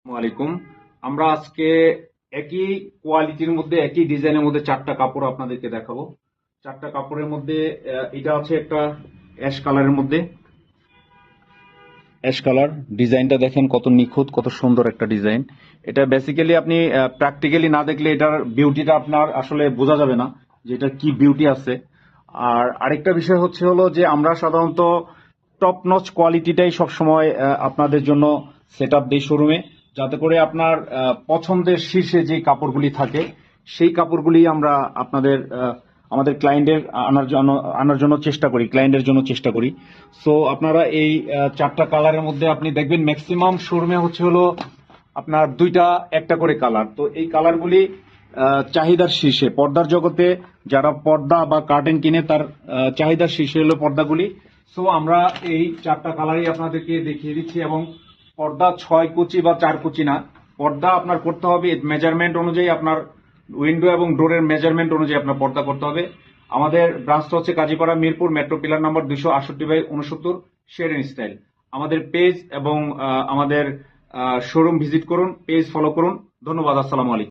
আসসালামাইকুম। আমরা আজকে একই কোয়ালিটির মধ্যে একই ডিজাইনের মধ্যে চারটা কাপড় আপনাদেরকে দেখাবো। চারটা কাপড়ের মধ্যে এটা আছে একটা অ্যাশ কালারের মধ্যে। অ্যাশ কালার ডিজাইনটা দেখেন কত নিখুঁত, কত সুন্দর একটা ডিজাইন। এটা বেসিক্যালি আপনি প্র্যাকটিক্যালি না দেখলে এটার বিউটিটা আপনার আসলে বোঝা যাবে না যে এটার কি বিউটি আছে। আর আরেকটা বিষয় হলো যে আমরা সাধারণত টপ নচ কোয়ালিটিটাই সবসময় আপনাদের জন্য সেট আপ দিই শোরুমে, যাতে করে আপনার পছন্দের শীর্ষে যে কাপড়গুলি থাকে সেই কাপড়গুলি আমরা আপনাদের আমাদের ক্লায়েন্টের আনার জন্য চেষ্টা করি, ক্লায়েন্টের জন্য চেষ্টা করি। সো আপনারা এই চারটা কালারের মধ্যে আপনি দেখবেন ম্যাক্সিমাম শোরুমে হলো আপনার দুইটা একটা করে কালার। তো এই কালারগুলি চাহিদার শীর্ষে, পর্দার জগতে যারা পর্দা বা কার্টেন কিনে তার চাহিদার শীর্ষে হলো পর্দাগুলি। সো আমরা এই চারটা কালারই আপনাদেরকে দেখিয়ে দিচ্ছি, এবং পর্দা 6 কুচি বা 4 কুচি না, পর্দা আপনার করতে হবে মেজারমেন্ট অনুযায়ী, আপনার উইন্ডো এবং ডোরের মেজারমেন্ট অনুযায়ী আপনার পর্দা করতে হবে। আমাদের ব্রাঞ্চটা হচ্ছে Kazipara, Mirpur, metro pillar number 268/69, Sherin style. আমাদের পেজ এবং আমাদের শোরুম ভিজিট করুন, পেজ ফলো করুন। ধন্যবাদ। আসসালামু আলাইকুম।